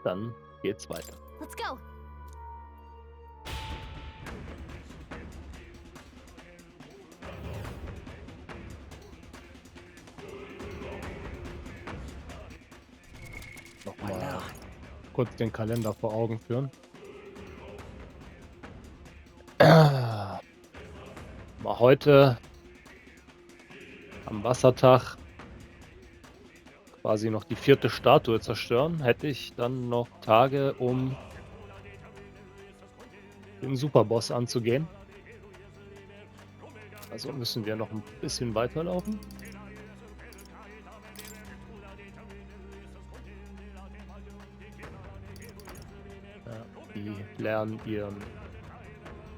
dann geht's weiter. Let's go. Nochmal kurz den Kalender vor Augen führen. Mal heute am Wassertag quasi noch die 4. Statue zerstören, hätte ich dann noch Tage, um den Superboss anzugehen. Also müssen wir noch ein bisschen weiterlaufen. Ja, die lernen ihren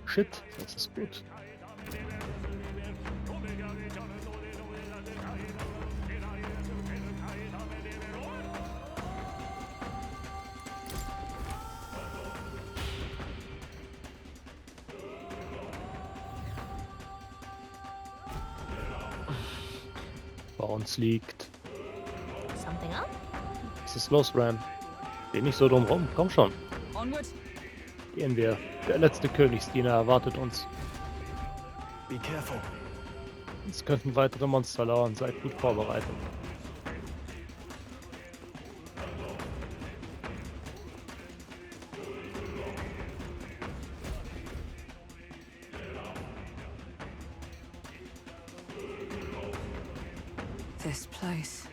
Shit, das ist gut. Bei uns liegt. Something up? Was ist los, Ram? Geh nicht so drum rum, komm schon. Onward. Gehen wir. Der letzte Königsdiener erwartet uns. Be careful. Es könnten weitere Monster lauern, seid gut vorbereitet. This place.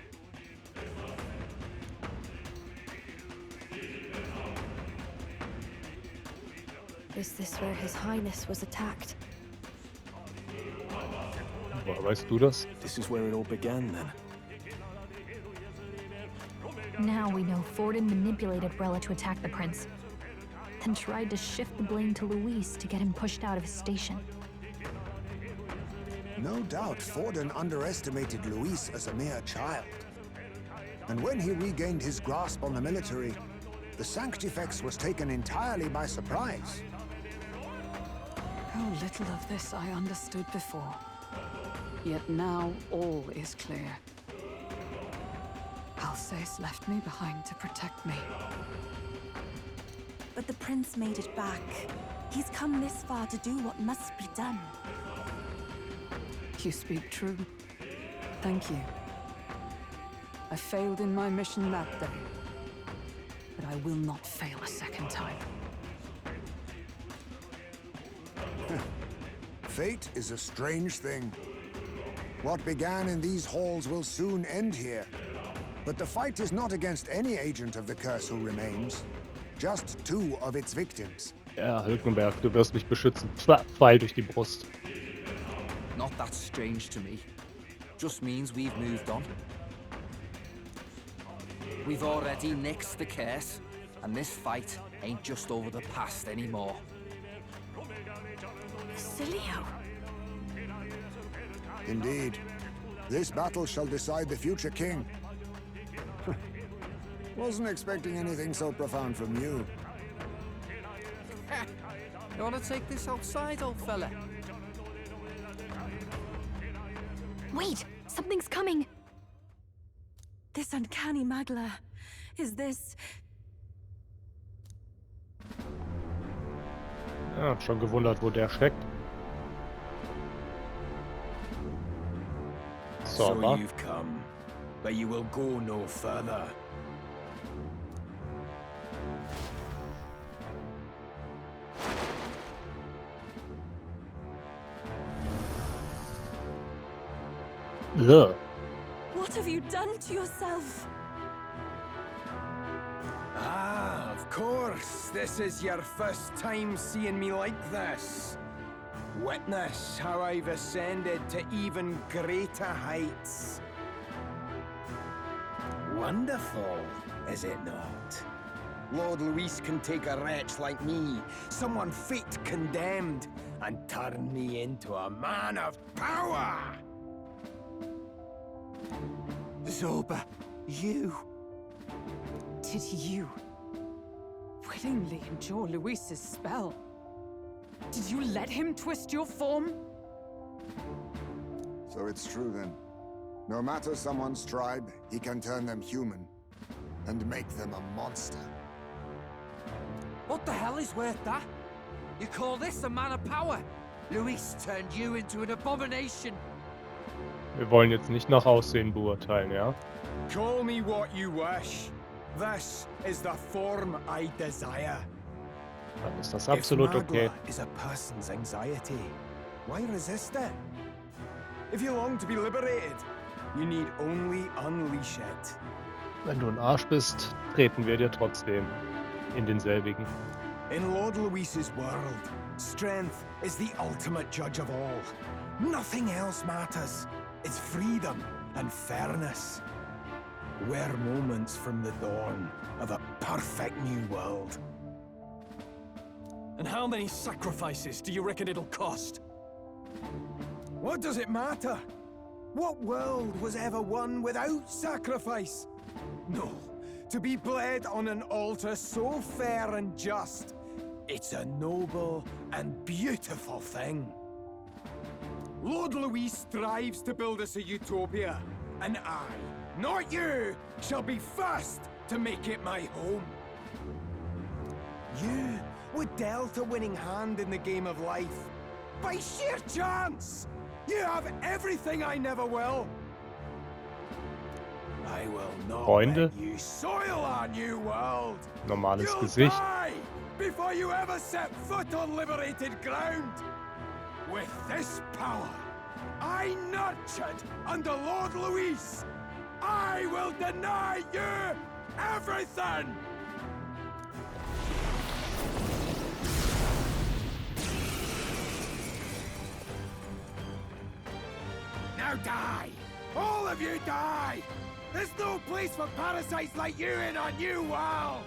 Is this where His Highness was attacked? Woher weißt du das? This is where it all began then. Now we know Forden manipulated Brella to attack the prince, then tried to shift the blame to Luis to get him pushed out of his station. No doubt Forden underestimated Luis as a mere child. And when he regained his grasp on the military, the Sanctifex was taken entirely by surprise. How little of this I understood before. Yet now all is clear. Alsace left me behind to protect me. But the prince made it back. He's come this far to do what must be done. You speak true. Thank you. I failed in my mission that day, but I will not fail a second time. Fate is a strange thing. What began in these halls will soon end here. But the fight is not against any agent of the curse who remains. Just 2 of its victims. Ja, Hülkenberg, du wirst mich beschützen. Pfeil durch die Brust. Not that strange to me. Just means we've moved on. We've already nixed the curse, and this fight ain't just over the past anymore. Cilio. Indeed. This battle shall decide the future king. Wasn't expecting anything so profound from you. You wanna take this outside, old fella? Wait! Something's coming! This uncanny Magla. Is this... Ja, hab schon gewundert, wo der steckt. So, So wa? you've come, but you will go no further. Ugh. What have you done to yourself? Ah, of course. This is your first time seeing me like this. Witness how I've ascended to even greater heights. Wonderful, is it not? Lord Luis can take a wretch like me, someone fate condemned, and turn me into a man of power! Zoba, you... Did you willingly endure Luis's spell? Did you let him twist your form? So it's true then. No matter someone's tribe, he can turn them human and make them a monster. What the hell is worth that? You call this a man of power? Luis turned you into an abomination. Wir wollen jetzt nicht nach Aussehen beurteilen, ja? Call me what you wish. This is the form I desire. Dann ist das If absolut okay. Magla is a person's anxiety, why resist it? If you long to be liberated, you need only unleash it. Wenn du ein Arsch bist, treten wir dir trotzdem in denselbigen. In Lord Luis's world, strength is the ultimate judge of all. Nothing else matters. It's freedom and fairness. We're moments from the dawn of a perfect new world. And how many sacrifices do you reckon it'll cost? What does it matter? What world was ever won without sacrifice? No, to be bled on an altar so fair and just, it's a noble and beautiful thing. Lord Luis strives to build us a utopia, and I, not you, shall be first to make it my home. You were dealt a winning hand in the game of life. By sheer chance! You have everything I never will. I will not Freunde. let you soil our new world. Normales You'll Gesicht. die before you ever set foot on liberated ground. With this power, I nurtured under Lord Luis, I will deny you everything! Now die! All of you die! There's no place for parasites like you in our new world!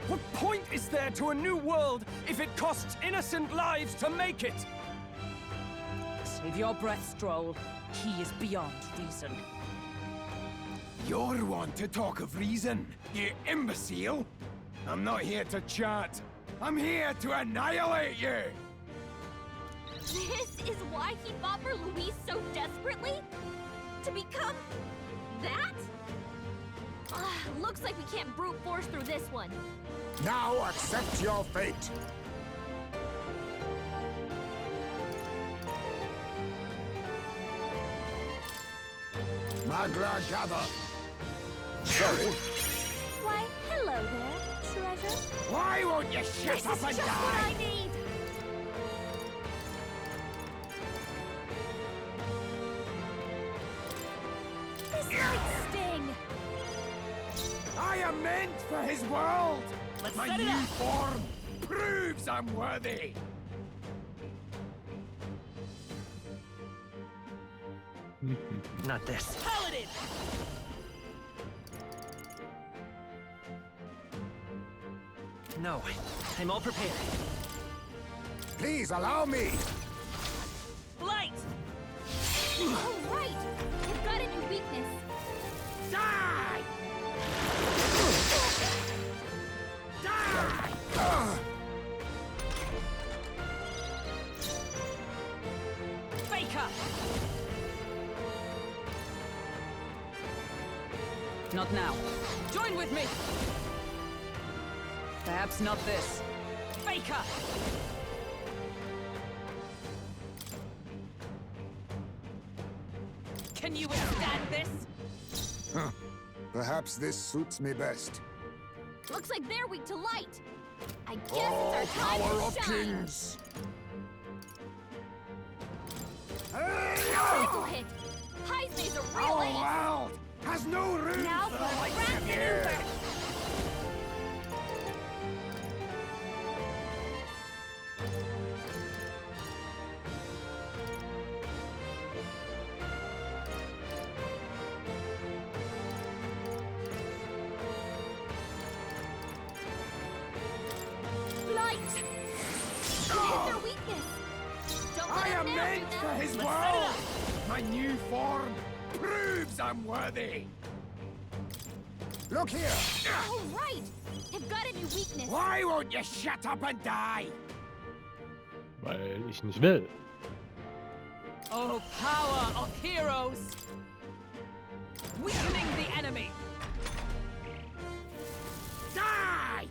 What point is there to a new world if it costs innocent lives to make it? Save your breath, Stroll. He is beyond reason. You're one to talk of reason, you imbecile! I'm not here to chat. I'm here to annihilate you! This is why he fought for Luis so desperately? To become... that? Looks like we can't brute force through this one. Now accept your fate. Magla gather. Sorry. Why, hello there, treasure. Why won't you shut This up is and just what I die? need! This might sting! I am meant for his world! Let's My set it new up. form proves I'm worthy! Not this. Paladin! No, I'm all prepared. Please allow me. Light! Oh, right! You've got a new weakness. Die! Die! Faker! Not now. Join with me! Perhaps not this. Faker! Can you withstand this? Huh. Perhaps this suits me best. Looks like they're weak to light. I guess Oh, it's our time power to of shine. kings! Critical hit. Heisman's a real Our ace. world has no room Now for for the a likes grand of you! maneuver. Light! You hit their weakness. Don't let I him am nail meant you for now. his Let's set it world! up. My new form proves I'm worthy! Look here! Oh, right! They've got a new weakness. Why won't you shut up and die? Weil ich nicht will. Oh, power of heroes! Weakening the enemy! Die!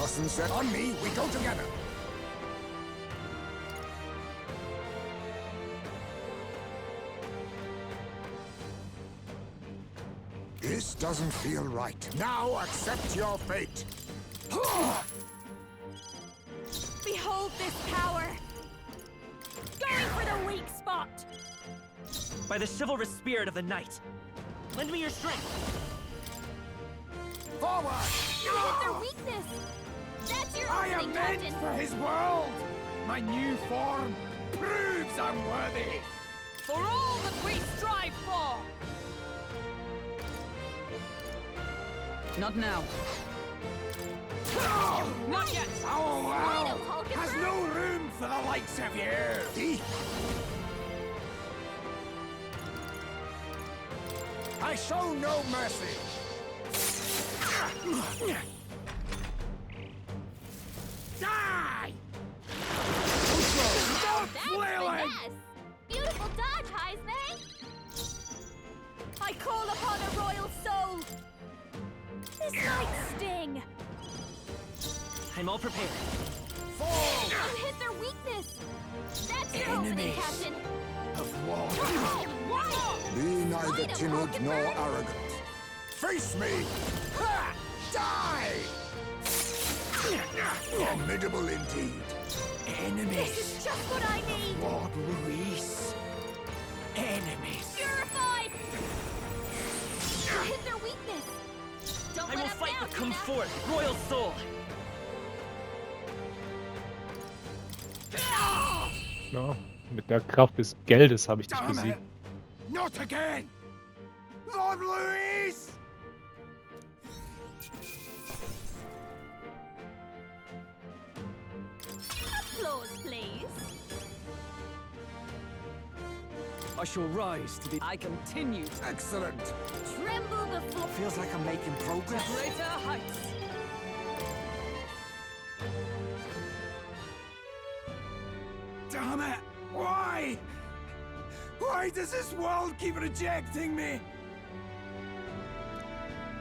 Doesn't set on me, we go together. This doesn't feel right. Now accept your fate. Behold this power! Going for the weak spot! By the chivalrous spirit of the night, lend me your strength. Forward! You hit their weakness! That's your I am opening, meant Captain! for his world! My new form proves I'm worthy! For all that we strive for! Not now. Not yet! Oh, wow! Freedom, Hulkenberg! Has no room for the likes of you! I show no mercy! Die! Stop That's flailing! finesse! Beautiful dodge, Heisman! I call upon a royal soul! This might sting! I'm all prepared. Fall! You hit their weakness! That's your opening, Enemies. Captain! Of war! Be neither Freedom, timid nor Hulkenberg. arrogant. Face me! Ha! Die! Formidable indeed. This Enemies! is just what I need! Lord Luis! Enemies! Purified! You hit their weakness! Don't I let will up fight now, with come Tina. forth, royal soul. Ja, mit der Kraft des Geldes habe ich dich Damn it! besiegt. Not again! Lord Luis! Applause, please. I shall rise to the I continue. Excellent. Tremble before... Feels like I'm making progress. Greater heights. Damn it! Why? Why does this world keep rejecting me?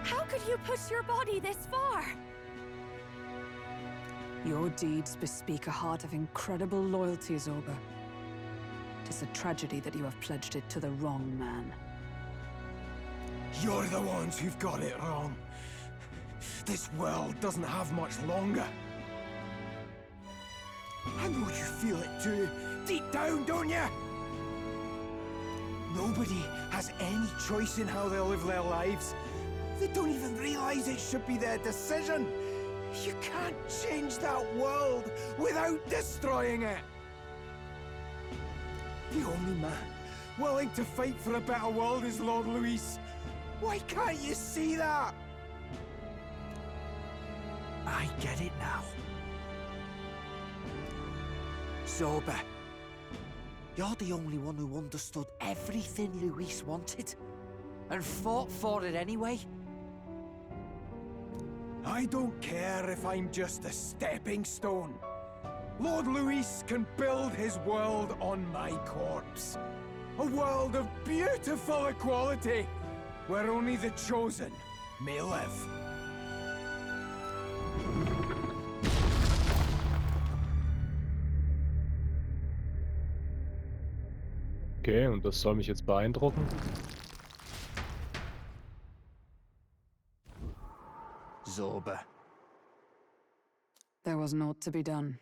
How could you push your body this far? Your deeds bespeak a heart of incredible loyalty, Zorba. Tis a tragedy that you have pledged it to the wrong man. You're the ones who've got it wrong. This world doesn't have much longer. I know you feel it too, deep down, don't you? Nobody has any choice in how they live their lives. They don't even realize it should be their decision. You can't change that world without destroying it. The only man willing to fight for a better world is Lord Luis. Why can't you see that? I get it now. Zorba, you're the only one who understood everything Luis wanted, and fought for it anyway. I don't care if I'm just a stepping stone. Lord Luis can build his world on my corpse. A world of beautiful equality, where only the chosen may live. Okay, und das soll mich jetzt beeindrucken. Zorba. There was naught to be done.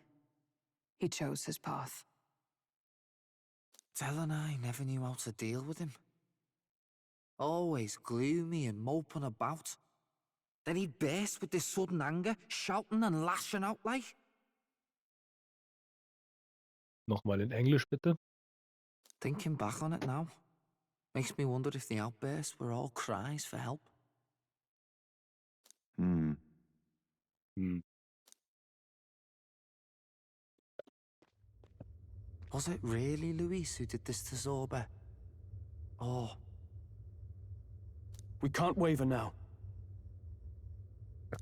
He chose his path. Tell and I never knew how to deal with him. Always gloomy and moping about. Then he'd burst with this sudden anger, shouting and lashing out like. Nochmal in Englisch, bitte. Thinking back on it now, makes me wonder if the outbursts were all cries for help. Hm. Was it really Luis who did this to Zorba? Or... We can't waver now.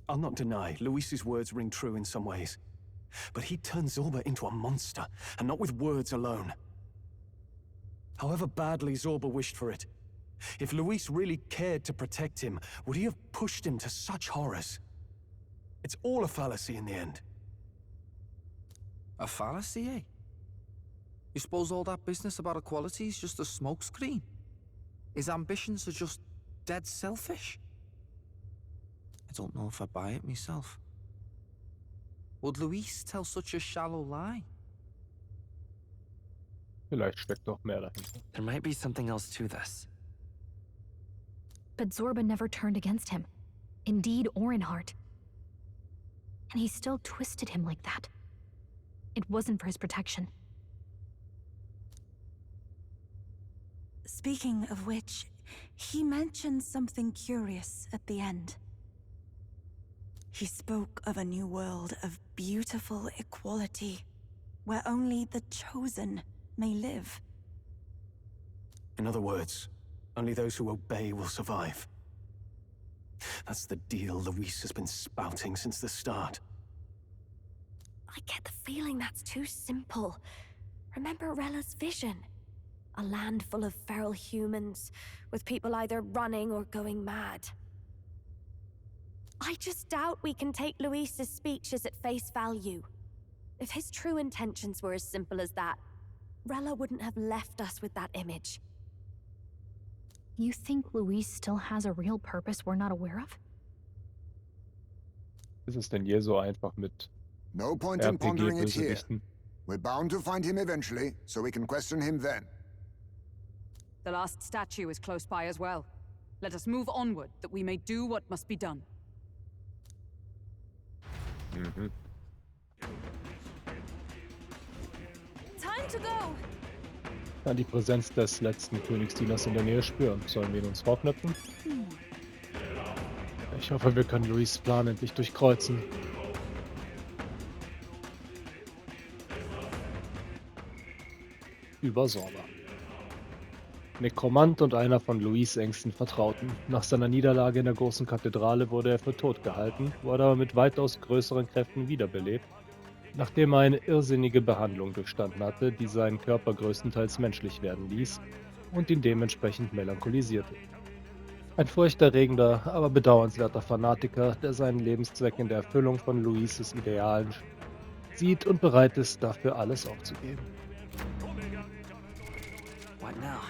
I'll not deny, Luis's words ring true in some ways. But he turned Zorba into a monster, and not with words alone. However badly Zorba wished for it, if Luis really cared to protect him, would he have pushed him to such horrors? It's all a fallacy in the end. A fallacy, eh? You suppose all that business about equality is just a smokescreen? His ambitions are just dead selfish? I don't know if I buy it myself. Would Luis tell such a shallow lie? Vielleicht steckt doch mehr dahinter. There might be something else to this. But Zorba never turned against him, in deed or in heart. And he still twisted him like that. It wasn't for his protection. Speaking of which, he mentioned something curious at the end. He spoke of a new world of beautiful equality, where only the chosen may live. In other words, only those who obey will survive. That's the deal Luis has been spouting since the start. I get the feeling that's too simple. Remember Rella's vision? A land full of feral humans, with people either running or going mad. I just doubt we can take Luis's speeches at face value. If his true intentions were as simple as that, Rella wouldn't have left us with that image. You think Luis still has a real purpose we're not aware of? Ist es denn je so einfach mit No point in pondering it here. RPG-Bösewichten? We're bound to find him eventually, so we can question him then. The last statue is close by as well. Let us move onward, that we may do what must be done. Mhm. Time to go! Kann die Präsenz des letzten Königsdieners in der Nähe spüren. Sollen wir ihn uns vorknöpfen? Ich hoffe, wir können Luis' Plan endlich durchkreuzen. Über Sorba. Nekromant und einer von Luis' engsten Vertrauten. Nach seiner Niederlage in der großen Kathedrale wurde er für tot gehalten, wurde aber mit weitaus größeren Kräften wiederbelebt, nachdem er eine irrsinnige Behandlung durchstanden hatte, die seinen Körper größtenteils menschlich werden ließ und ihn dementsprechend melancholisierte. Ein furchterregender, aber bedauernswerter Fanatiker, der seinen Lebenszweck in der Erfüllung von Luises Idealen sieht und bereit ist, dafür alles aufzugeben. What now?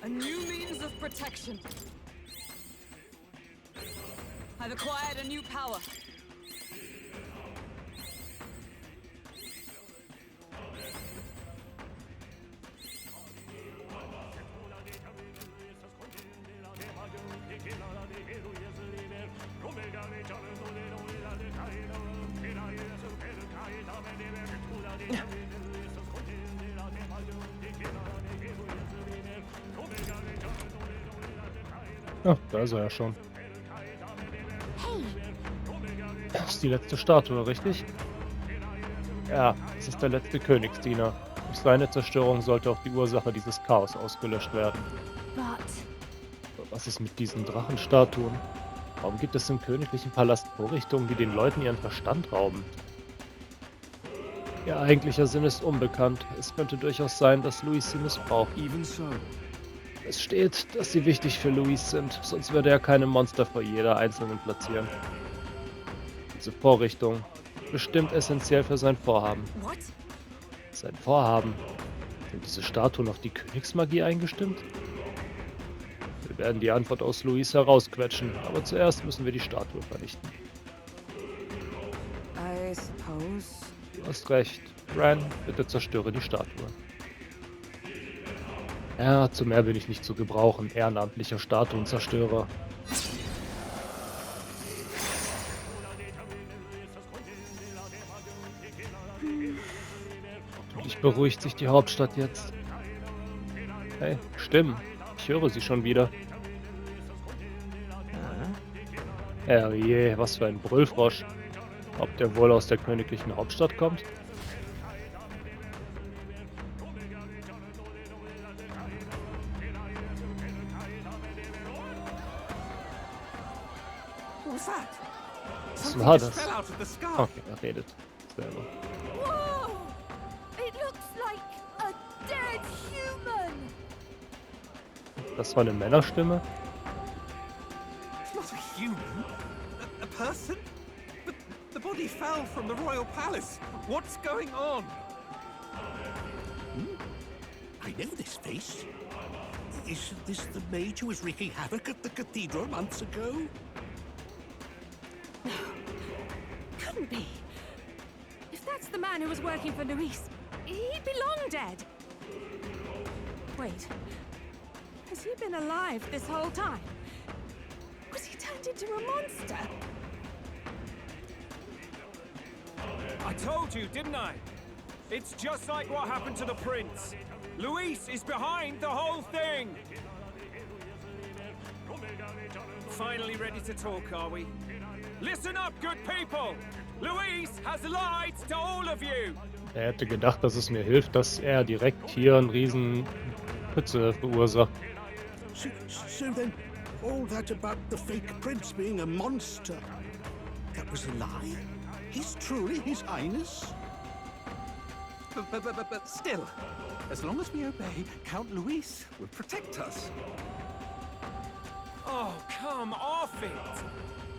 A new means of protection. I've acquired a new power. Ja, da ist er ja schon. Hey, Das ist die letzte Statue, richtig? Ja, es ist der letzte Königsdiener. Durch seine Zerstörung sollte auch die Ursache dieses Chaos ausgelöscht werden. but Aber was ist mit diesen Drachenstatuen? Warum gibt es im königlichen Palast Vorrichtungen, die den Leuten ihren Verstand rauben? Ihr eigentlicher Sinn ist unbekannt. Es könnte durchaus sein, dass Luis sie missbraucht. Even so. Es steht, dass sie wichtig für Luis sind, sonst würde er keine Monster vor jeder einzelnen platzieren. Diese Vorrichtung, bestimmt essentiell für sein Vorhaben. what? Sein Vorhaben? Sind diese Statuen auf die Königsmagie eingestimmt? Wir werden die Antwort aus Luis herausquetschen, aber zuerst müssen wir die Statue vernichten. I suppose. Du hast recht. Ran, bitte zerstöre die Statue. Ja, zu mehr bin ich nicht zu gebrauchen, ehrenamtlicher Statuenzerstörer. Beruhigt sich die Hauptstadt jetzt? Hey, Stimmen. Ich höre sie schon wieder. Herrje, was für ein Brüllfrosch. Ob der wohl aus der königlichen Hauptstadt kommt? Was war das? Okay, er redet selber. Whoa! It looks like a dead human! Das war eine Männerstimme? It's not a human. A person? But the body fell from the royal palace. What's going on? I know this face. Isn't this the mage who was wreaking havoc at the cathedral months ago? Couldn't be. If that's the man who was working for Luis, he'd be long dead. Wait. Has he been alive this whole time? Was he turned into a monster? I told you, didn't I? It's just like what happened to the prince. Luis is behind the whole thing! Finally ready to talk, are we? Listen up, good people! Luis has lied to all of you! Er hätte gedacht, dass es mir hilft, dass er direkt hier einen riesen Pütze verursacht. So then, all that about the fake prince being a monster, that was a lie? He's truly His Highness? But still, as long as we obey, Count Luis will protect us. Oh, come off it!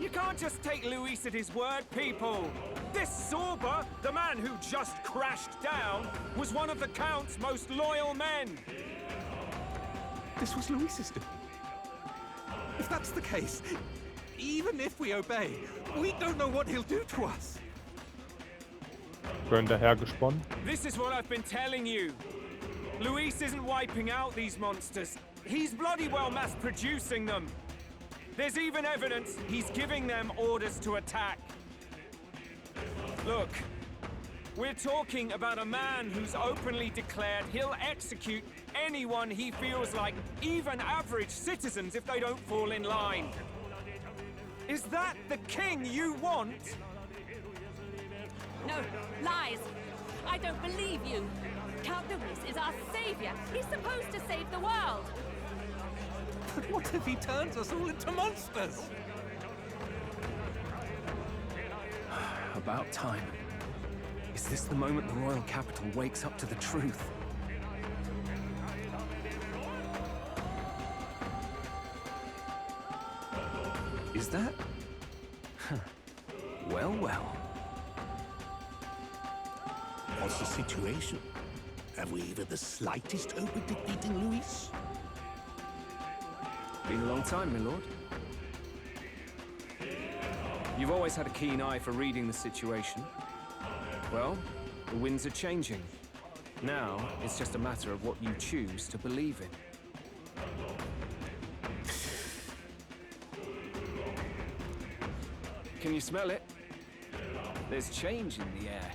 You can't just take Luis at his word, people! This Zorba, the man who just crashed down, was one of the Count's most loyal men! This was Luis's doing. If that's the case, even if we obey, we don't know what he'll do to us. Schön dahergesponnen. This is what I've been telling you. Luis isn't wiping out these monsters. He's bloody well mass-producing them. There's even evidence he's giving them orders to attack. Look, we're talking about a man who's openly declared he'll execute anyone he feels like, even average citizens, if they don't fall in line. Is that the king you want? No, lies! I don't believe you! Count Luis is our savior! He's supposed to save the world! But what if he turns us all into monsters? About time. Is this the moment the royal capital wakes up to the truth? Is that? Huh. Well, well. What's the situation? Have we even the slightest hope of defeating Luis? Been a long time, my lord. You've always had a keen eye for reading the situation. Well, the winds are changing. Now, it's just a matter of what you choose to believe in. Can you smell it? There's change in the air.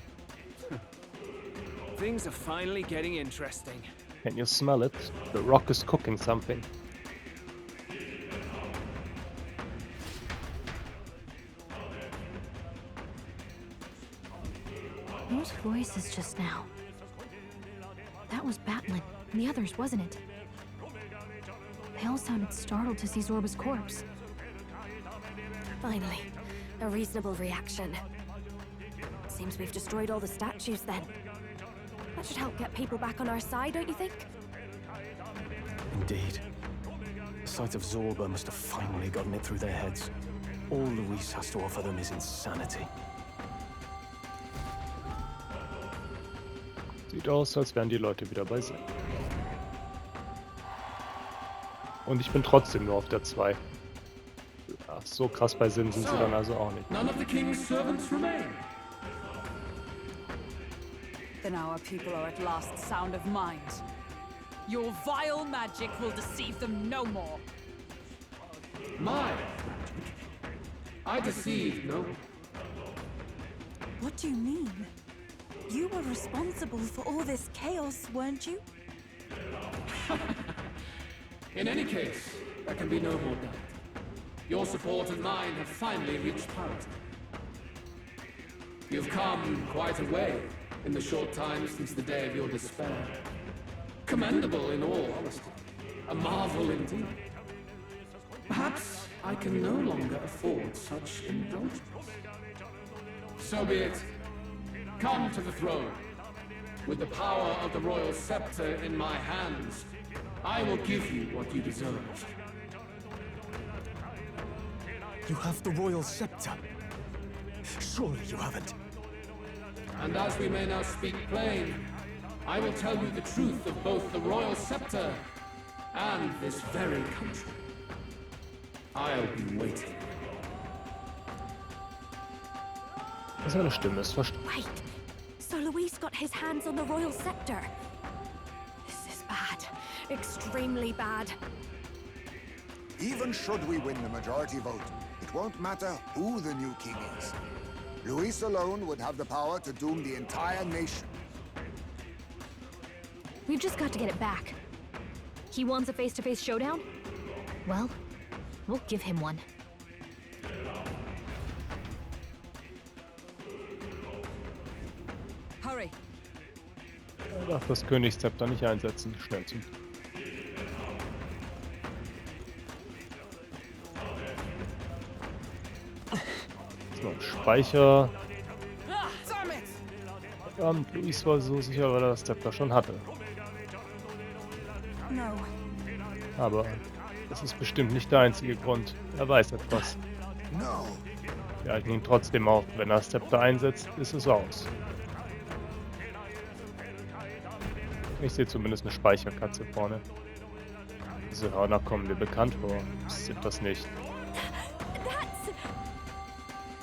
Things are finally getting interesting. Can you smell it? The rock is cooking something. Those voices just now. That was Batlin and the others, wasn't it? They all sounded startled to see Zorba's corpse. Finally, a reasonable reaction. Seems we've destroyed all the statues then. That should help get people back on our side, don't you think? Indeed. The sight of Zorba must have finally gotten it through their heads. All Luis has to offer them is insanity. Sieht aus, als wären die Leute wieder bei sich. Und ich bin trotzdem nur auf der 2. Ach, so krass bei Sinn sind sie dann also auch nicht. None of the king's servants remain. Then our people are at last sound of mind. Your vile magic will deceive them no more. My magic? I deceive no one. What do you mean? You were responsible for all this chaos, weren't you? In any case, there can be no more doubt. Your support and mine have finally reached parity. You've come quite a way in the short time since the day of your despair. Commendable in all honesty. A marvel indeed. Perhaps I can no longer afford such indulgence. So be it. Come to the throne. With the power of the royal scepter in my hands, I will give you what you deserve. You have the royal scepter. Surely you haven't. And as we may now speak plain, I will tell you the truth of both the royal scepter and this very country. I'll be waiting. Seine Stimme ist verstummt. Wait, so Luis got his hands on the royal scepter. This is bad. Extremely bad. Even should we win the majority vote, it won't matter who the new king is. Luis alone would have the power to doom the entire nation. We've just got to get it back. He wants a face-to-face showdown? Well, we'll give him one. Hurry. Er darf das Königszepter nicht einsetzen. Schnell zum. So, Speicher. Verdammt, Luis war so sicher, weil er das Zepter schon hatte. No. Aber das ist bestimmt nicht der einzige Grund. Er weiß etwas. No. Wir halten ihn trotzdem auf. Wenn er das Zepter einsetzt, ist es aus. Ich sehe zumindest eine Speicherkatze vorne. Diese Hörner kommen mir bekannt vor. Sind das nicht?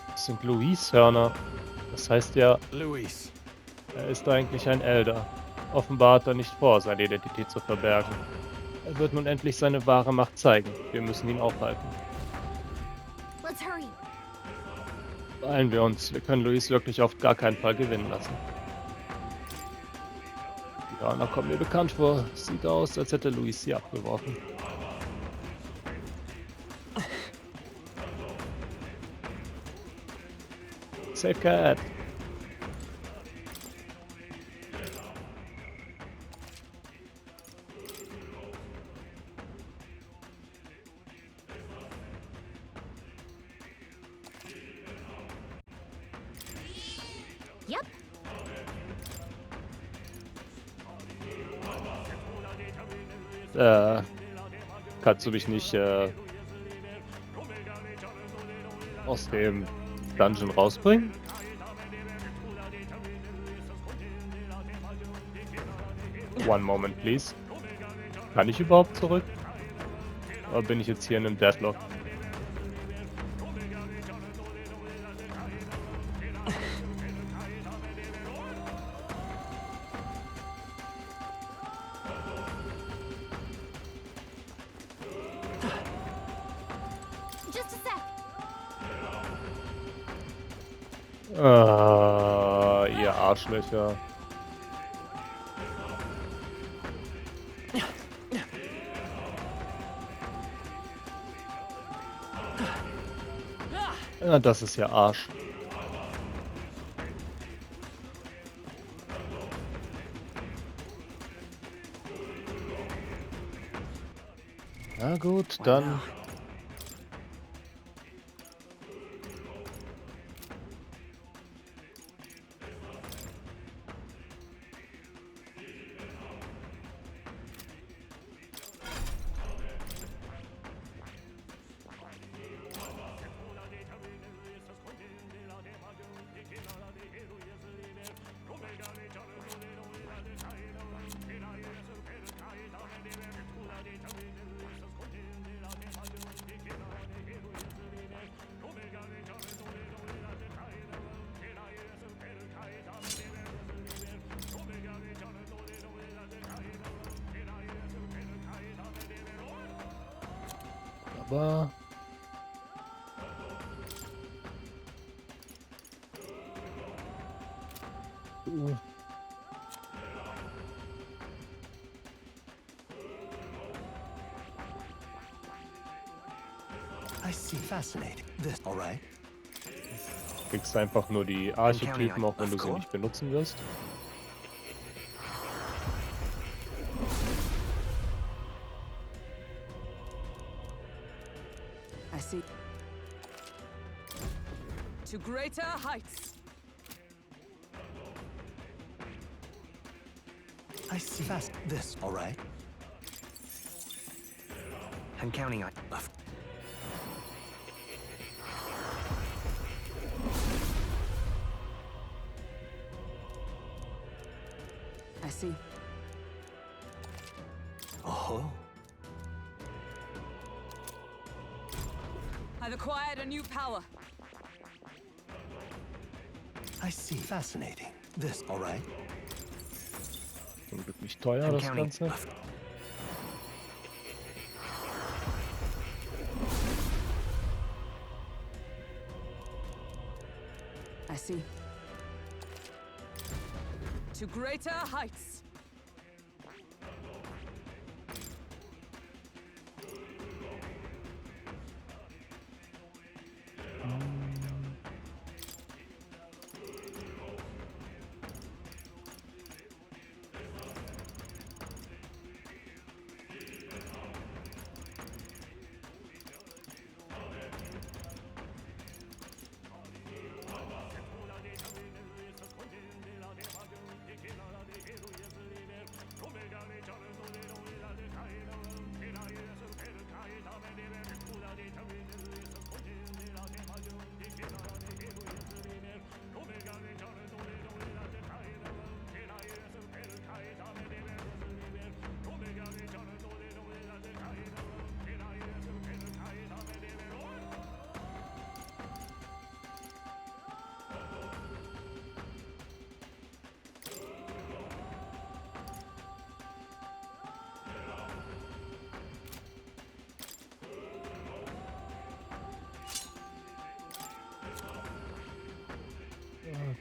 Das sind Luis-Hörner. Das heißt ja, Luis. er ist eigentlich ein Elder. Offenbar hat er nicht vor, seine Identität zu verbergen. Er wird nun endlich seine wahre Macht zeigen. Wir müssen ihn aufhalten. Let's hurry. Beeilen wir uns. Wir können Luis wirklich auf gar keinen Fall gewinnen lassen. Die Hörner kommen mir bekannt vor. Sieht aus, als hätte Luis sie abgeworfen. Safe Cat. Yep. Kannst du mich nicht aus dem Dungeon rausbringen? One moment, please. Kann ich überhaupt zurück? Oder bin ich jetzt hier in einem Deadlock? Just a sec. Ihr Arschlöcher. Ja, das ist ja Arsch. Na gut, dann... Aber... du. I see. Fascinating. This, all right? Du kriegst einfach nur die Archetypen, auch wenn du sie nicht benutzen wirst. I see. To greater heights. I see. Fast. This, all right? I'm counting on. I see. Oh. I've acquired a new power. I see. Fascinating. This, all right? Zum Glück nicht teuer, das Ganze. I see. To greater heights.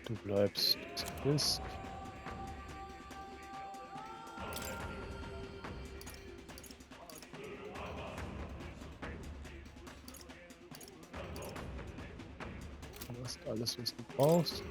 Du bleibst, du bist. Du hast alles, was du brauchst.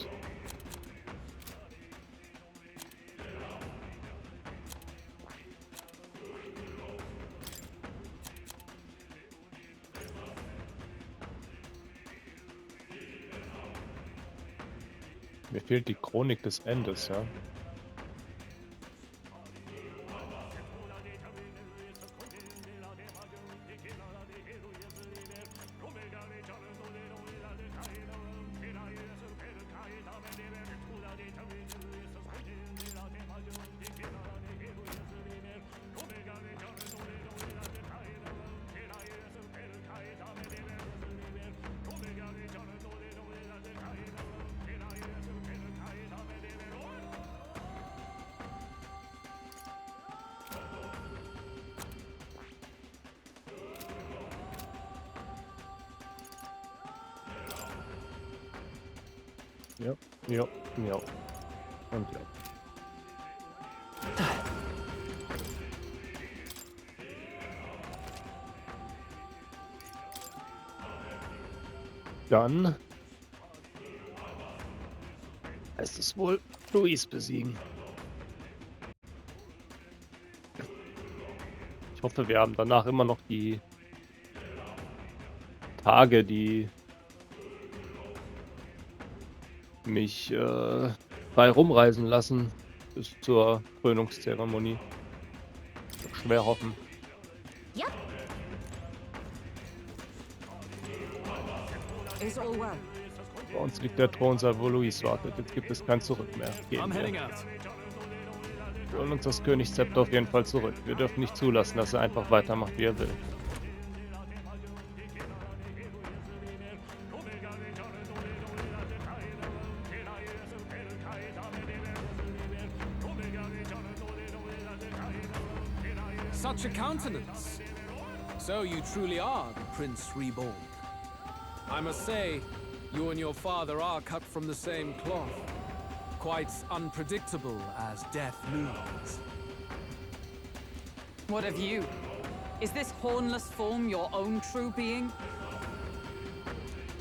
Mir fehlt die Chronik des Endes, ja. Ja, ja, ja. Und ja. Dann heißt es wohl Luis besiegen. Ich hoffe, wir haben danach immer noch die Tage, die mich frei rumreisen lassen bis zur Krönungszeremonie. Schwer hoffen. Yep. Is all well. Bei uns liegt der Thronsaal, wo Luis wartet. Jetzt gibt es kein Zurück mehr. Gehen wir. Wir holen uns das Königszepter auf jeden Fall zurück. Wir dürfen nicht zulassen, dass er einfach weitermacht, wie er will. Such a countenance. So you truly are the Prince Reborn. I must say, you and your father are cut from the same cloth. quite unpredictable as death looms. What of you? Is this hornless form your own true being?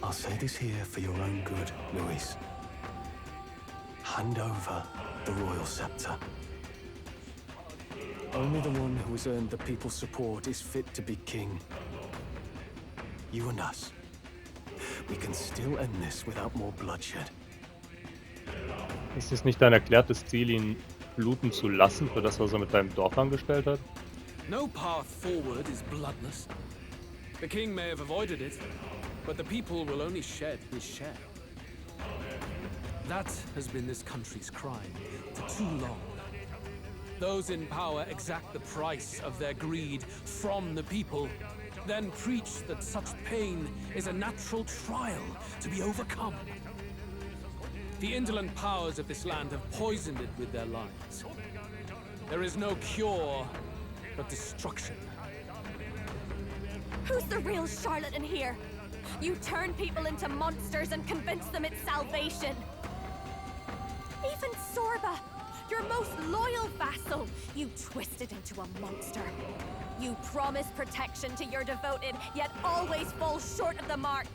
I'll say this here for your own good, Luis. Hand over the royal scepter. Only the one who has earned the people's support is fit to be king. You and us. We can still end this without more bloodshed. Ist es nicht dein erklärtes Ziel, ihn bluten zu lassen für das, was er mit deinem Dorf angestellt hat? No path forward is bloodless. The king may have avoided it, but the people will only shed his share. That has been this country's crime for too long. Those in power exact the price of their greed from the people, then preach that such pain is a natural trial to be overcome. The indolent powers of this land have poisoned it with their lies. There is no cure but destruction. Who's the real charlatan here? You turn people into monsters and convince them it's salvation. Even Sorba, your most loyal vassal, you twisted into a monster. You promise protection to your devoted, yet always fall short of the mark.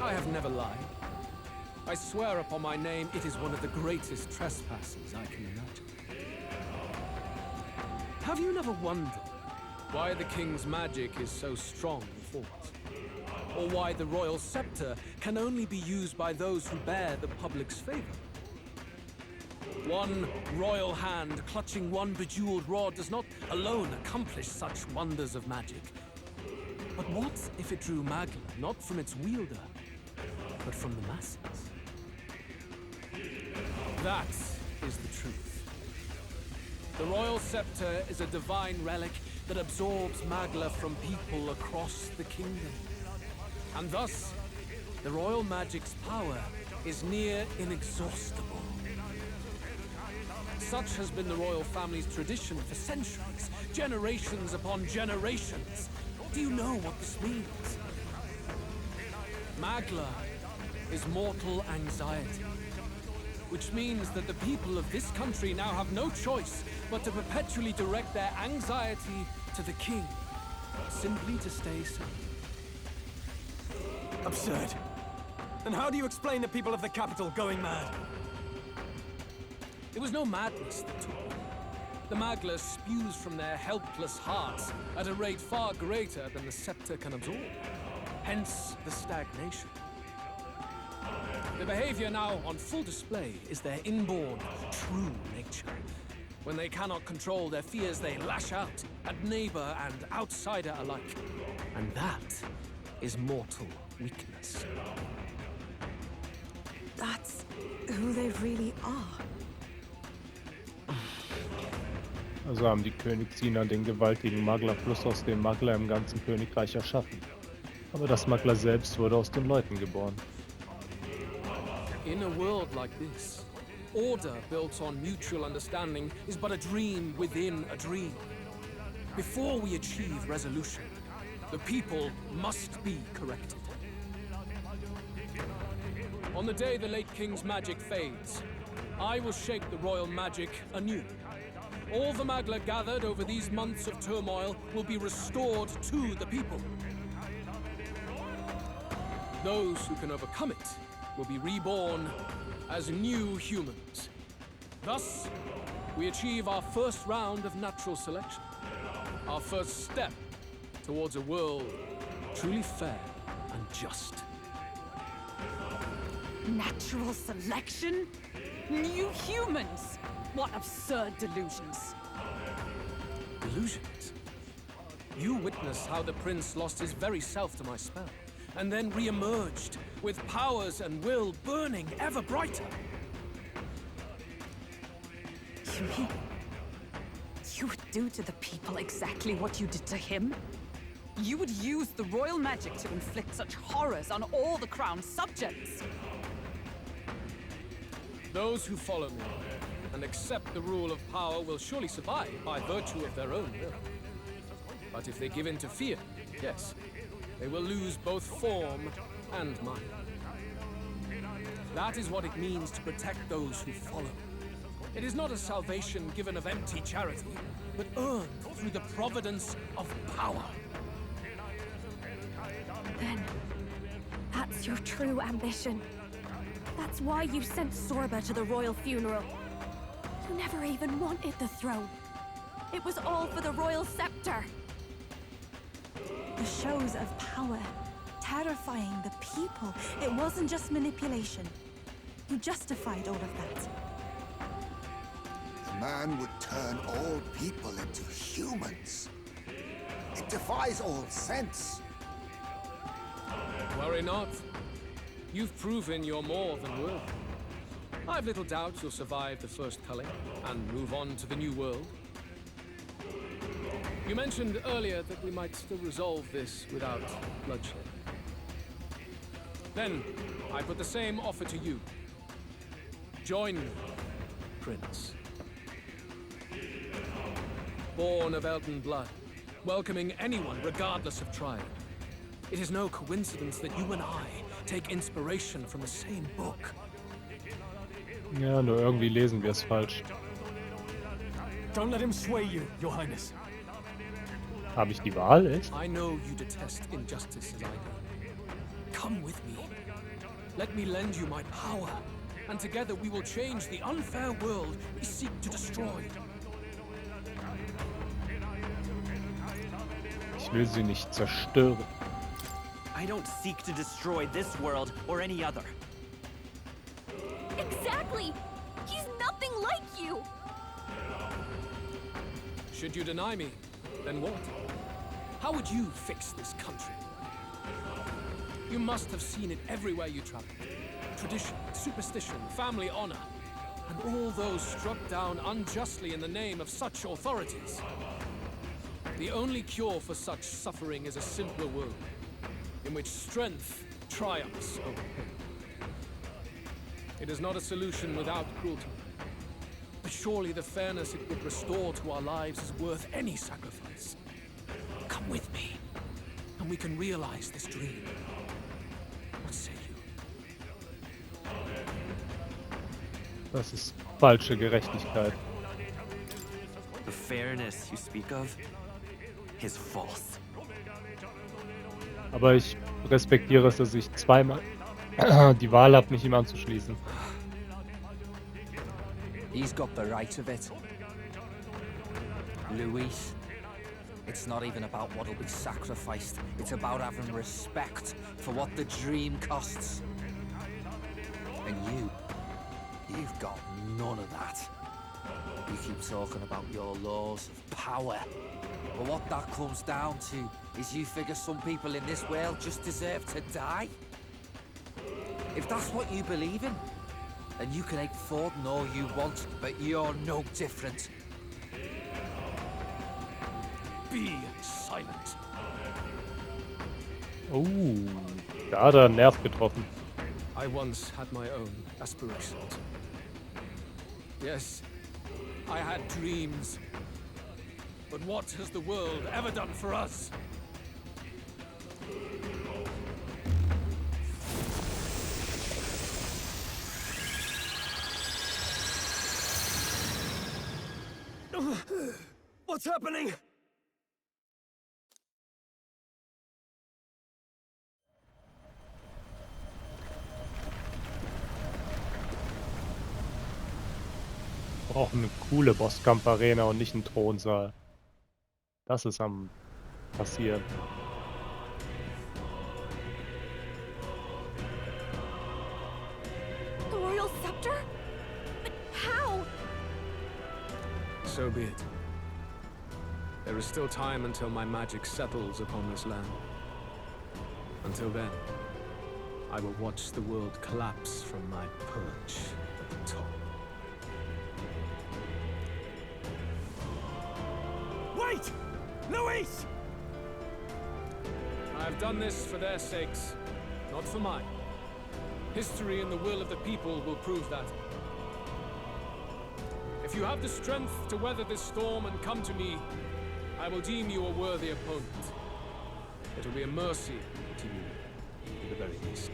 I have never lied. I swear upon my name, it is one of the greatest trespasses I can imagine. Have you never wondered why the king's magic is so strong and force? Or why the royal scepter can only be used by those who bear the public's favor? One royal hand clutching one bejeweled rod does not alone accomplish such wonders of magic. But what if it drew Magla not from its wielder, but from the masses? That is the truth. The royal scepter is a divine relic that absorbs Magla from people across the kingdom. And thus, the royal magic's power is near inexhaustible. Such has been the royal family's tradition for centuries, generations upon generations. Do you know what this means? Magla is mortal anxiety, which means that the people of this country now have no choice but to perpetually direct their anxiety to the king, simply to stay safe. Absurd. Then how do you explain the people of the capital going mad? It was no madness that took them. The Magla spews from their helpless hearts at a rate far greater than the scepter can absorb. Hence the stagnation. The behavior now on full display is their inborn, true nature. When they cannot control their fears, they lash out at neighbor and outsider alike. And that is mortal weakness. That's who they really are. Also haben die Königsdiener den gewaltigen Maglerfluss aus dem Magler im ganzen Königreich erschaffen. Aber das Magler selbst wurde aus den Leuten geboren. In a world like this, order built on mutual understanding is but a dream within a dream. Before we achieve resolution, the people must be corrected. On the day the late king's magic fades, I will shape the royal magic anew. All the Magla gathered over these months of turmoil will be restored to the people. Those who can overcome it will be reborn as new humans. Thus, we achieve our first round of natural selection. Our first step towards a world truly fair and just. Natural selection? New humans? What absurd delusions. Delusions? You witnessed how the prince lost his very self to my spell, and then re-emerged with powers and will burning ever brighter. You mean you would do to the people exactly what you did to him? You would use the royal magic to inflict such horrors on all the crown's subjects? Those who follow me and accept the rule of power will surely survive by virtue of their own will. But if they give in to fear, yes, they will lose both form and mind. That is what it means to protect those who follow. It is not a salvation given of empty charity, but earned through the providence of power. Then, that's your true ambition. That's why you sent Zorba to the royal funeral. You never even wanted the throne. It was all for the royal scepter. The shows of power, terrifying the people. It wasn't just manipulation. You justified all of that. The man would turn all people into humans. It defies all sense. Worry not. You've proven you're more than worthy. I've little doubt you'll survive the first culling and move on to the new world. You mentioned earlier that we might still resolve this without bloodshed. Then, I put the same offer to you. Join me, Prince. Born of Elton blood, welcoming anyone regardless of tribe. It is no coincidence that you and I take inspiration from the same book. Ja, nur irgendwie lesen wir es falsch. Don't let him sway you, Your Highness. Habe ich die Wahl, echt? I know you detest injustice as I do. Come with me. Let me lend you my power, and together we will change the unfair world we seek to destroy. Ich will sie nicht zerstören. I don't seek to destroy this world or any other. Exactly! He's nothing like you! Should you deny me, then what? How would you fix this country? You must have seen it everywhere you travel. Tradition, superstition, family honor, and all those struck down unjustly in the name of such authorities. The only cure for such suffering is a simpler world, in which strength triumphs over pain. It is not a solution without cruelty, but surely the fairness it would restore to our lives is worth any sacrifice. Come with me, and we can realize this dream. What say you? Das ist falsche Gerechtigkeit. The fairness you speak of is false. Aber ich respektiere es, dass ich zweimal die Wahl habe, mich ihm anzuschließen. He's got the right of it. Luis, it's not even about what'll be sacrificed. It's about having respect for what the dream costs. And you've got none of that. You keep talking about your laws of power. But what that comes down to is you figure some people in this world just deserve to die. If that's what you believe in, then you can hate Forden all you want, but you're no different. Be silent. Da hat er einen Nerv getroffen. I once had my own aspirations. Yes, I had dreams. But what has the world ever done for us? What's happening? Wir brauchen eine coole Bosskampf-Arena und nicht einen Thronsaal. Das ist am passieren. The royal scepter? But how? So be it. There is still time until my magic settles upon this land. Until then, I will watch the world collapse from my perch at the top. Wait! Luis! I have done this for their sakes, not for mine. History and the will of the people will prove that. If you have the strength to weather this storm and come to me, I will deem you a worthy opponent. It will be a mercy to you, at the very least.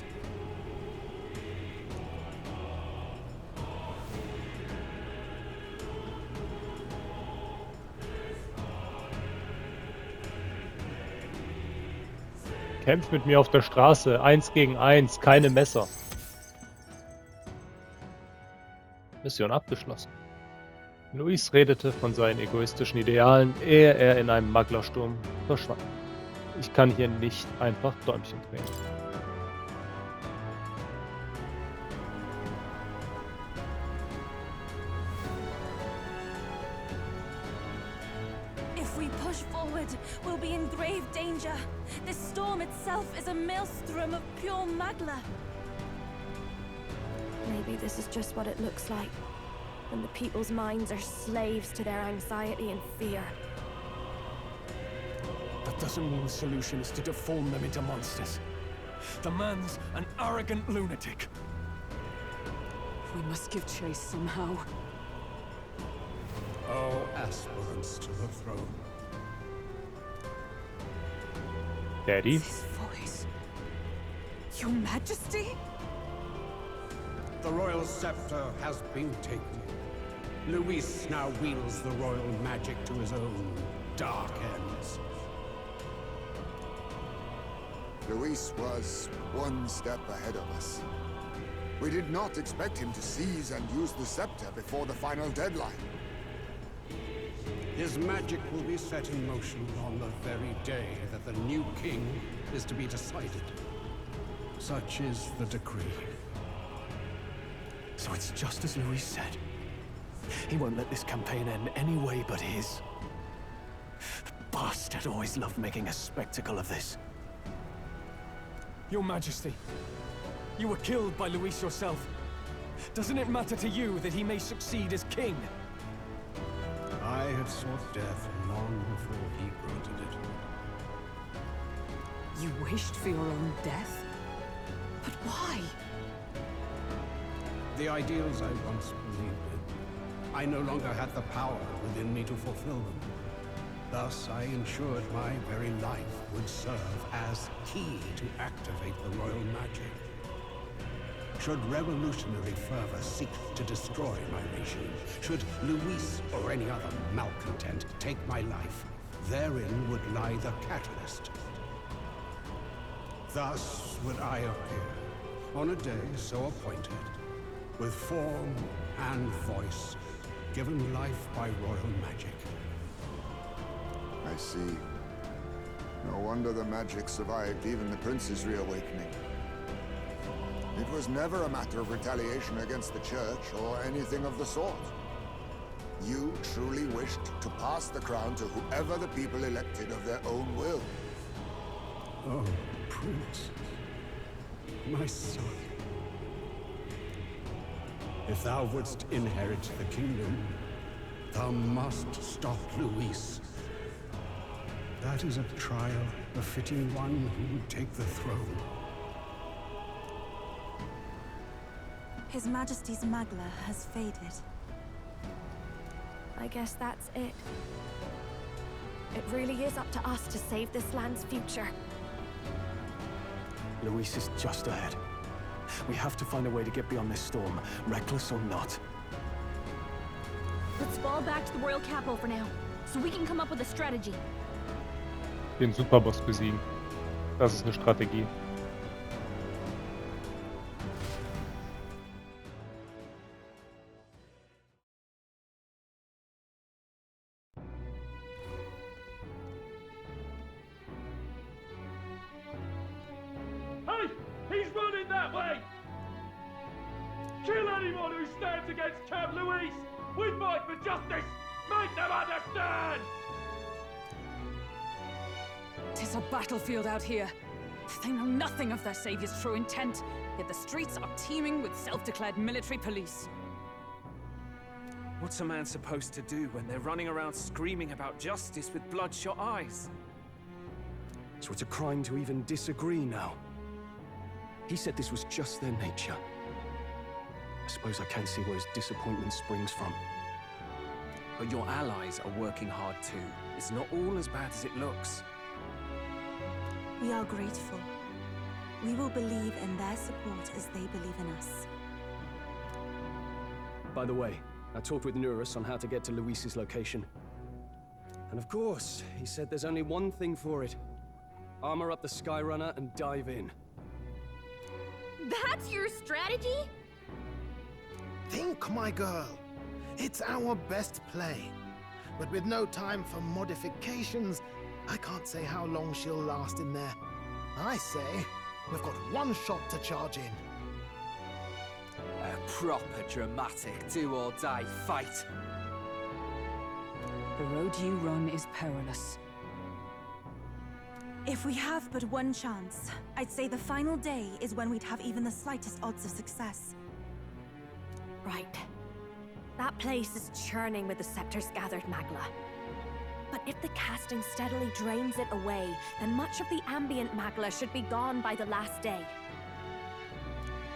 Kämpft mit mir auf der Straße. 1 gegen 1, keine Messer. Mission abgeschlossen. Luis redete von seinen egoistischen Idealen, ehe er in einem Maglersturm verschwand. Ich kann hier nicht einfach Däumchen drehen. If we push forward, we'll be in grave danger. This storm itself is a maelstrom of pure magla. Maybe this is just what it looks like when the people's minds are slaves to their anxiety and fear. That doesn't mean the solution is to deform them into monsters. The man's an arrogant lunatic. We must give chase somehow. Oh, aspirants to the throne. Daddy? His voice. Your Majesty? The royal scepter has been taken. Luis now wields the royal magic to his own dark ends. Luis was one step ahead of us. We did not expect him to seize and use the scepter before the final deadline. His magic will be set in motion on the very day that the new king is to be decided. Such is the decree. So it's just as Luis said. He won't let this campaign end any way but his. The bastard always loved making a spectacle of this. Your Majesty, you were killed by Luis yourself. Doesn't it matter to you that he may succeed as king? I had sought death long before he granted it. You wished for your own death? But why? The ideals I once believed in, I no longer had the power within me to fulfill them. Thus, I ensured my very life would serve as key to activate the royal magic. Should revolutionary fervor seek to destroy my regime, should Luis or any other malcontent take my life, therein would lie the catalyst. Thus would I appear, on a day so appointed, with form and voice, given life by royal magic. I see. No wonder the magic survived even the prince's reawakening. It was never a matter of retaliation against the church or anything of the sort. You truly wished to pass the crown to whoever the people elected of their own will. Oh, Prince. My son. If thou wouldst inherit the kingdom, thou must stop Luis. That is a trial befitting one who would take the throne. His Majesty's Magla has faded. I guess that's it. It really is up to us to save this land's future. Luis is just ahead. We have to find a way to get beyond this storm, reckless or not. Let's fall back to the royal capital for now, so we can come up with a strategy. Den Superboss besiegen. Das ist eine Strategie. Hey! He's running that way! Kill anyone who stands against Count Luis! We fight for justice! Make them understand! Tis a battlefield out here. They know nothing of their savior's true intent, yet the streets are teeming with self-declared military police. What's a man supposed to do when they're running around screaming about justice with bloodshot eyes? So it's a crime to even disagree now. He said this was just their nature. I suppose I can see where his disappointment springs from. But your allies are working hard too. It's not all as bad as it looks. We are grateful. We will believe in their support as they believe in us. By the way, I talked with Nurus on how to get to Luis's location. And of course, he said there's only one thing for it. Armor up the Skyrunner and dive in. That's your strategy? Think, my girl. It's our best play. But with no time for modifications, I can't say how long she'll last in there. I say, we've got one shot to charge in. A proper dramatic do-or-die fight. The road you run is perilous. If we have but one chance, I'd say the final day is when we'd have even the slightest odds of success. Right. That place is churning with the scepter's gathered magla. But if the casting steadily drains it away, then much of the ambient magla should be gone by the last day.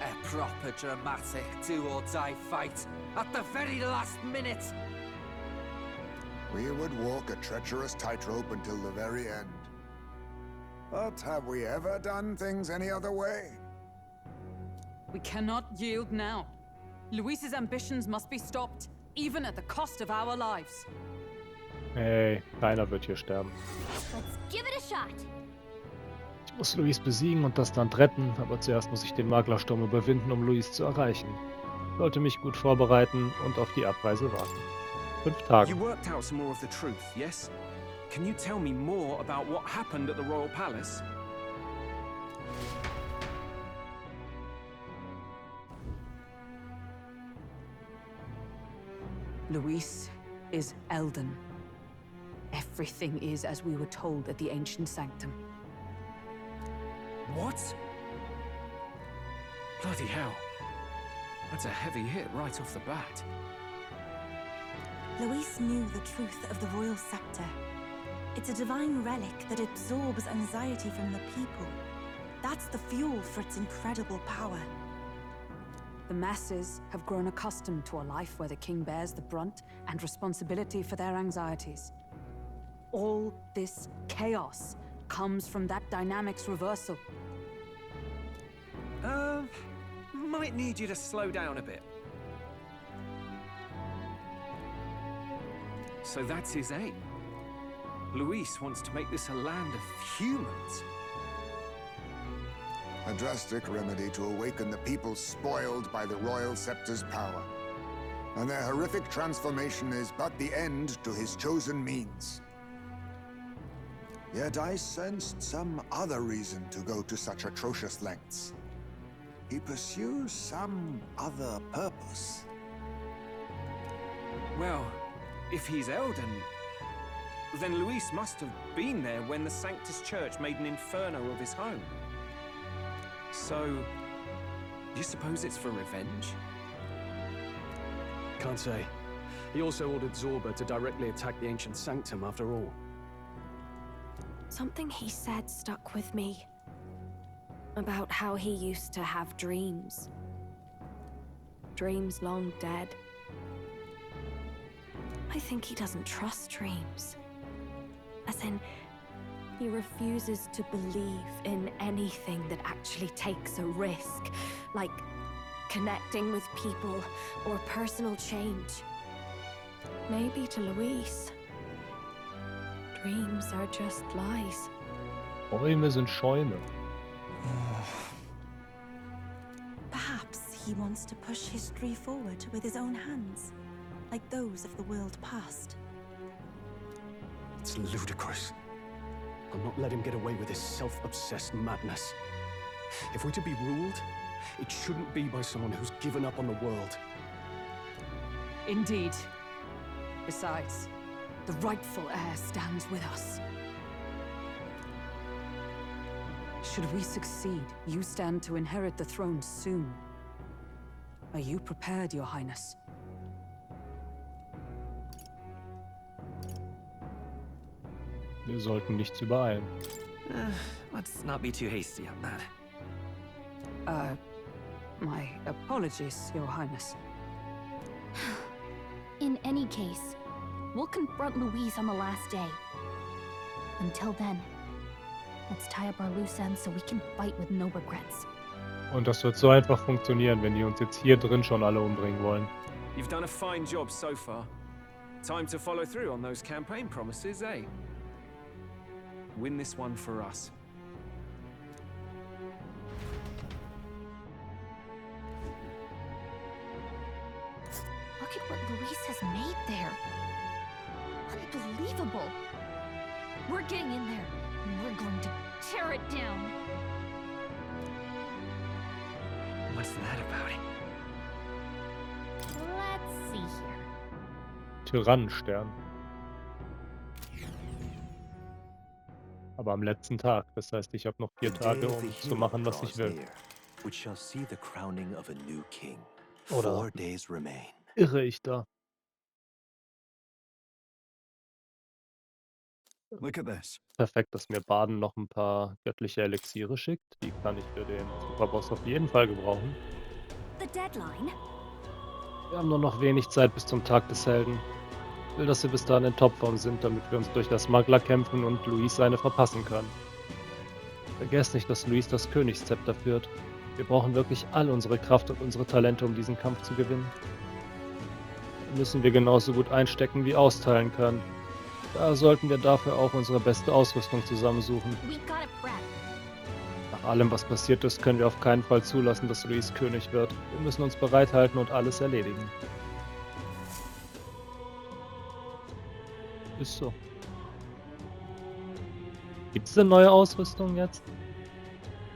A proper dramatic do-or-die fight at the very last minute. We would walk a treacherous tightrope until the very end. But have we ever done things any other way? We cannot yield now. Luis's ambitions must be stopped, even at the cost of our lives. Hey, keiner wird hier sterben. Let's give it a shot. Ich muss Luis besiegen und das Land retten, aber zuerst muss ich den Maklersturm überwinden, um Luis zu erreichen. Ich sollte mich gut vorbereiten und auf die Abreise warten. 5 Tage. You worked out some more of the truth, yes? Can you tell me more about what happened at the Royal Palace? Luis is Elden. Everything is as we were told at the Ancient Sanctum. What? Bloody hell. That's a heavy hit right off the bat. Luis knew the truth of the Royal Scepter. It's a divine relic that absorbs anxiety from the people. That's the fuel for its incredible power. The masses have grown accustomed to a life where the king bears the brunt and responsibility for their anxieties. All this chaos comes from that dynamics reversal. Might need you to slow down a bit. So that's his aim. Luis wants to make this a land of humans. A drastic remedy to awaken the people spoiled by the Royal Scepter's power. And their horrific transformation is but the end to his chosen means. Yet I sensed some other reason to go to such atrocious lengths. He pursues some other purpose. Well, if he's Elden, then Luis must have been there when the Sanctus Church made an inferno of his home. So, you suppose it's for revenge? Can't say. He also ordered Zorba to directly attack the Ancient Sanctum after all. Something he said stuck with me. About how he used to have dreams. Dreams long dead. I think he doesn't trust dreams. As in, he refuses to believe in anything that actually takes a risk, like connecting with people or personal change. Maybe to Luis, dreams are just lies. Träume sind Schäume. Perhaps he wants to push history forward with his own hands, like those of the world past. It's ludicrous. I'll not let him get away with his self-obsessed madness. If we're to be ruled, it shouldn't be by someone who's given up on the world. Indeed. Besides, the rightful heir stands with us. Should we succeed, you stand to inherit the throne soon. Are you prepared, Your Highness? Wir sollten nichts übereilen. Let's not be too hasty on that. My apologies, Your Highness. In any case, we'll confront Luis on the last day. Until then, let's tie up our loose ends so we can fight with no regrets. Und das wird so einfach funktionieren, wenn die uns jetzt hier drin schon alle umbringen wollen. You've done a fine job so far. Time to follow through on those campaign promises, eh? Win this one for us. at what Luis has made there. Unbelievable. We're getting in there, and we're going to tear it down. What's that about? Let's see here. Tyrannenstern. Aber am letzten Tag. Das heißt, ich habe noch 4 Tage, um zu machen, was ich will. Which shall see the crowning of a new king. Oder 4 days remain. irre ich da? Look at this. Perfekt, dass mir Baden noch ein paar göttliche Elixiere schickt. Die kann ich für den Superboss auf jeden Fall gebrauchen. The deadline? Wir haben nur noch wenig Zeit bis zum Tag des Helden. Ich will, dass wir bis dahin in Topform sind, damit wir uns durch das Magler kämpfen und Luis seine verpassen können. Vergesst nicht, dass Luis das Königszepter führt. Wir brauchen wirklich all unsere Kraft und unsere Talente, um diesen Kampf zu gewinnen. Da müssen wir genauso gut einstecken wie austeilen können. Da sollten wir dafür auch unsere beste Ausrüstung zusammensuchen. Nach allem, was passiert ist, können wir auf keinen Fall zulassen, dass Luis König wird. Wir müssen uns bereithalten und alles erledigen. Ist so. Gibt es denn neue Ausrüstung jetzt?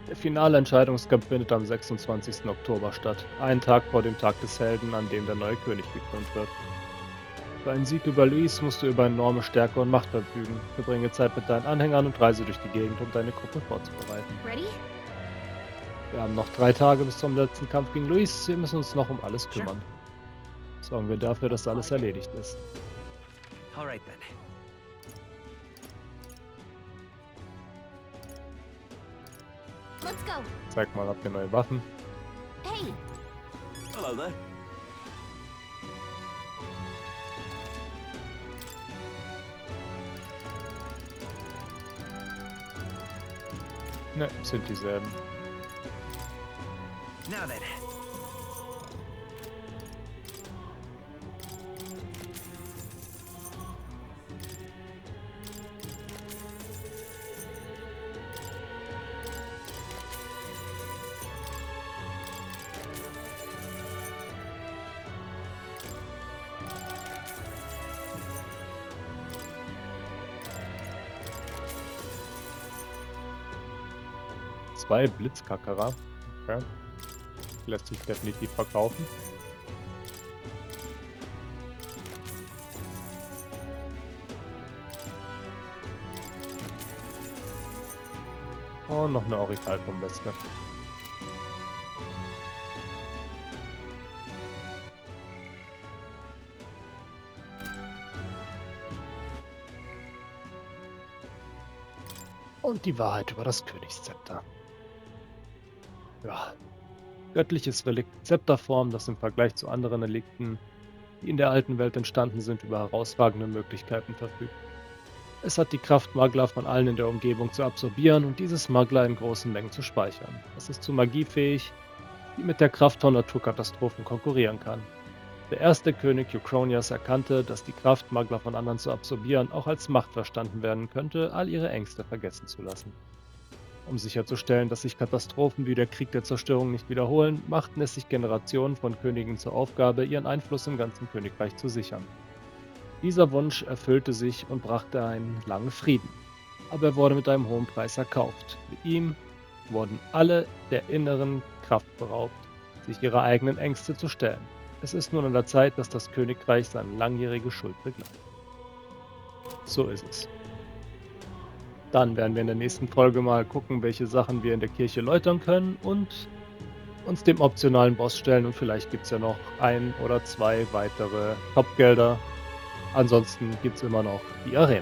Der finale Entscheidungskampf findet am 26. Oktober statt. Einen Tag vor dem Tag des Helden, an dem der neue König gekrönt wird. Für einen Sieg über Luis musst du über enorme Stärke und Macht verfügen. Verbringe Zeit mit deinen Anhängern und reise durch die Gegend, um deine Gruppe vorzubereiten. Ready? Wir haben noch 3 Tage bis zum letzten Kampf gegen Luis. Wir müssen uns noch um alles kümmern. Sorgen wir dafür, dass alles erledigt ist. Alright then. Let's go. Zeig mal, habt ihr neue Waffen? Hey, Hello there. Ne, sind dieselben. Now then. Zwei Blitzkackerer. Okay. Lässt sich definitiv verkaufen. Und noch eine Originalpumweste. Und die Wahrheit über das Königszepter. Ja, göttliches Relikt, Zepterform, das im Vergleich zu anderen Relikten, die in der alten Welt entstanden sind, über herausragende Möglichkeiten verfügt. Es hat die Kraft, Magler von allen in der Umgebung zu absorbieren und dieses Magler in großen Mengen zu speichern. Es ist zu Magie fähig, die mit der Kraft von Naturkatastrophen konkurrieren kann. Der erste König Eucronias erkannte, dass die Kraft, Magler von anderen zu absorbieren, auch als Macht verstanden werden könnte, all ihre Ängste vergessen zu lassen. Um sicherzustellen, dass sich Katastrophen wie der Krieg der Zerstörung nicht wiederholen, machten es sich Generationen von Königen zur Aufgabe, ihren Einfluss im ganzen Königreich zu sichern. Dieser Wunsch erfüllte sich und brachte einen langen Frieden. Aber er wurde mit einem hohen Preis erkauft. Mit ihm wurden alle der inneren Kraft beraubt, sich ihrer eigenen Ängste zu stellen. Es ist nun an der Zeit, dass das Königreich seine langjährige Schuld begleicht. So ist es. Dann werden wir in der nächsten Folge mal gucken, welche Sachen wir in der Kirche läutern können und uns dem optionalen Boss stellen. Und vielleicht gibt es ja noch 1 oder 2 weitere Kopfgelder. Ansonsten gibt es immer noch die Arena.